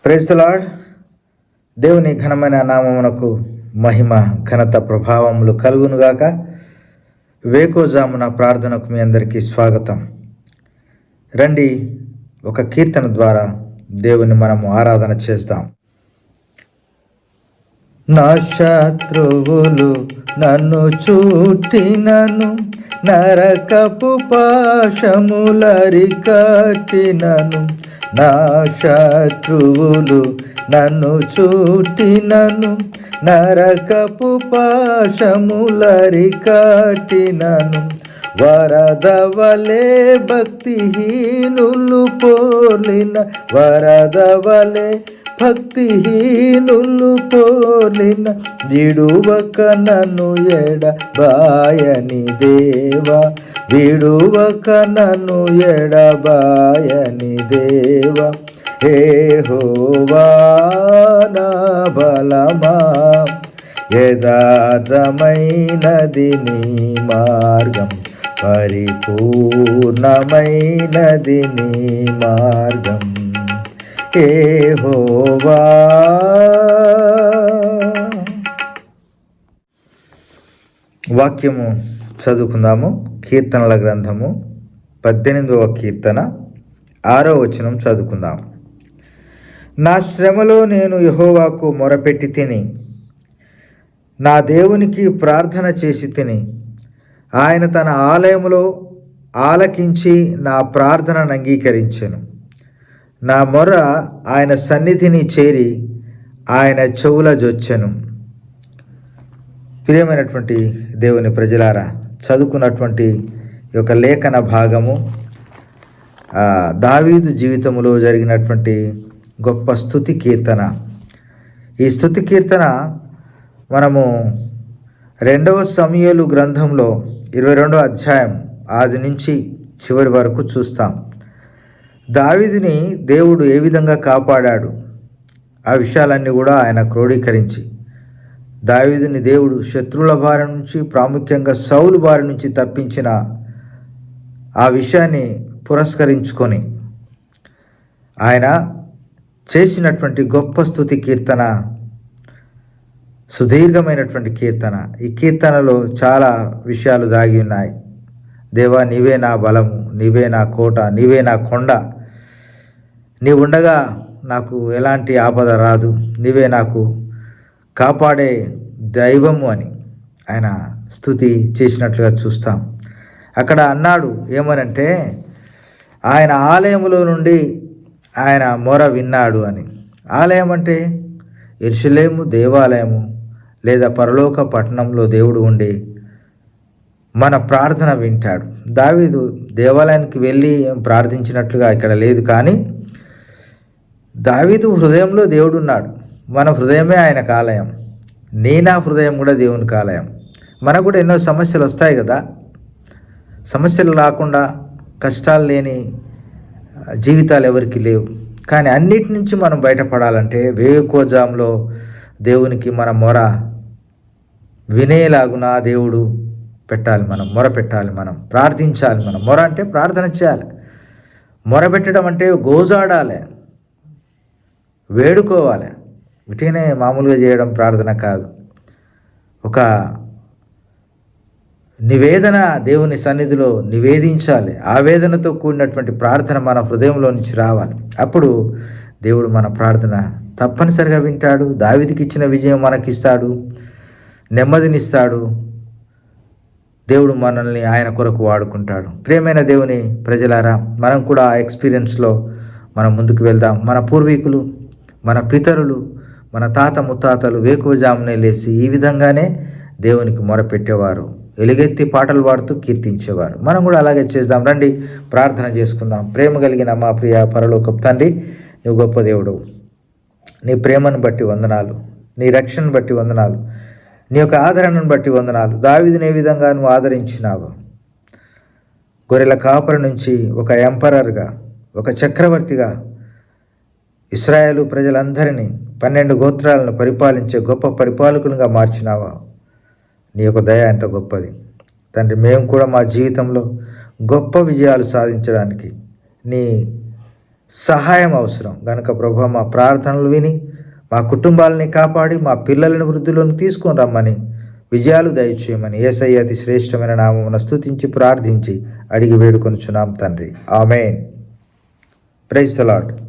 Praise the lord. దేవుని ఘనమైన నామమునకు మహిమ ఘనత ప్రభావములు కలుగునుగాక. వేకోజామున ప్రార్థనకు మీ అందరికీ స్వాగతం. రండి, ఒక కీర్తన ద్వారా దేవుని మనము ఆరాధన చేద్దాం. నా శత్రువులు నన్ను చుట్టినను, నరకపు పాశములరికట్టినను. నా శత్రువులు నన్ను చుట్టినను, నరకపు పాశములరికట్టినను. వరదవలే భక్తిహీనులు పోలిన, వరదవలే భక్తిహీనులు పోలిన, విడువక నన్ను ఎడబాయని దేవా, విడువక నన్ను ఎడబాయని దేవా. యెహోవా నా బలమా, యథార్థమైనది నీ మార్గం, పరిపూర్ణమైనది నీ మార్గం. యెహోవా. వాక్యము చదువుకుందాము. కీర్తనల గ్రంథము 18వ కీర్తన 6వ వచనం చదువుకుందాం. నా శ్రమలో నేను యెహోవాకు మొరపెట్టి తిని, నా దేవునికి ప్రార్థన చేసి తిని. ఆయన తన ఆలయములో ఆలకించి నా ప్రార్థనను అంగీకరించెను. నా మొర ఆయన సన్నిధిని చేరి ఆయన చెవుల జొచ్చెను. ప్రియమైనటువంటి దేవుని ప్రజలారా, చదువుకున్నటువంటి ఈ యొక్క లేఖన భాగము దావీదు జీవితంలో జరిగినటువంటి గొప్ప స్తుతి కీర్తన. ఈ స్తుతి కీర్తన మనము 2వ సమూయేలు గ్రంథంలో 22వ అధ్యాయం ఆది నుంచి చివరి వరకు చూస్తాం. దావీదుని దేవుడు ఏ విధంగా కాపాడాడు, ఆ విషయాలన్నీ కూడా ఆయన క్రోడీకరించి, దావీదుని దేవుడు శత్రువుల బారి నుంచి, ప్రాముఖ్యంగా సౌలు బారి నుంచి తప్పించిన ఆ విషయాన్ని పురస్కరించుకొని ఆయన చేసినటువంటి గొప్ప స్తుతి కీర్తన, సుదీర్ఘమైనటువంటి కీర్తన. ఈ కీర్తనలో చాలా విషయాలు దాగి ఉన్నాయి. దేవా, నీవే నా బలము, నీవే నా కోట, నీవే నా కొండ, నీవుండగా నాకు ఎలాంటి ఆపద రాదు, నీవే నాకు కాపాడే దైవము అని ఆయన స్తుతి చేసినట్లుగా చూస్తాం. అక్కడ అన్నాడు ఏమనంటే, ఆయన ఆలయములో నుండి ఆయన మొర విన్నాడు అని. ఆలయం అంటే యెరూషలేము దేవాలయము, లేదా పరలోక పట్టణంలో దేవుడు ఉండి మన ప్రార్థన వింటాడు. దావీదు దేవాలయానికి వెళ్ళి ప్రార్థించినట్లుగా ఇక్కడ లేదు, కానీ దావీదు హృదయంలో దేవుడు ఉన్నాడు. మన హృదయమే ఆయనకు ఆలయం. నా హృదయం కూడా దేవునికి ఆలయం. మనకు కూడా ఎన్నో సమస్యలు వస్తాయి కదా. సమస్యలు రాకుండా, కష్టాలు లేని జీవితాలు ఎవరికి లేవు. కానీ అన్నిటి నుంచి మనం బయటపడాలంటే వేకోజాంలో దేవునికి మన మొర వినేలాగున దేవుడు పెట్టాలి, మనం మొర పెట్టాలి, మనం ప్రార్థించాలి. మనం మొర అంటే ప్రార్థన చేయాలి. మొర పెట్టడం అంటే గోజాడాలి, వేడుకోవాలి. వీటినే మామూలుగా చేయడం ప్రార్థన కాదు. ఒక నివేదన దేవుని సన్నిధిలో నివేదించాలి. ఆవేదనతో కూడినటువంటి ప్రార్థన మన హృదయంలో నుంచి రావాలి. అప్పుడు దేవుడు మన ప్రార్థన తప్పనిసరిగా వింటాడు. దావీదుకి ఇచ్చిన విజయం మనకిస్తాడు, నెమ్మదినిస్తాడు. దేవుడు మనల్ని ఆయన కొరకు వాడుకుంటాడు. ప్రియమైన దేవుని ప్రజలారా, మనం కూడా ఆ ఎక్స్పీరియన్స్లో మనం ముందుకు వెళ్దాం. మన పూర్వీకులు, మన పితరులు, మన తాత ముత్తాతలు వేకువజామునే లేచి ఈ విధంగానే దేవునికి మొరపెట్టేవారు, ఎలుగెత్తి పాటలు పాడుతూ కీర్తించేవారు. మనం కూడా అలాగే చేద్దాం. రండి, ప్రార్థన చేసుకుందాం. ప్రేమ కలిగిన మా ప్రియ పరలోకపు తండ్రి, నువ్వు గొప్ప దేవుడు. నీ ప్రేమను బట్టి వందనాలు, నీ రక్షణను బట్టి వందనాలు, నీ యొక్క ఆదరణను బట్టి వందనాలు. దావీదుని ఏ విధంగా నువ్వు ఆదరించినావు. గొర్రెల కాపరి నుంచి ఒక ఎంపరర్గా, ఒక చక్రవర్తిగా ఇశ్రాయేలు ప్రజలందరినీ 12 గోత్రాలను పరిపాలించే గొప్ప పరిపాలకులుగా మార్చినావా. నీ యొక్క దయ ఎంత గొప్పది తండ్రి. మేము కూడా మా జీవితంలో గొప్ప విజయాలు సాధించడానికి నీ సహాయం అవసరం గనుక ప్రభువా మా ప్రార్థనలు విని మా కుటుంబాలని కాపాడి మా పిల్లలని వృద్ధిలోకి తీసుకొని రమ్మని విజయాలు దయచేయమని యేసయ్య అతి శ్రేష్టమైన నామమున స్తుతించి ప్రార్థించి అడిగి వేడుకొనుచున్నాం తండ్రి. ఆమేన్. Praise the lord.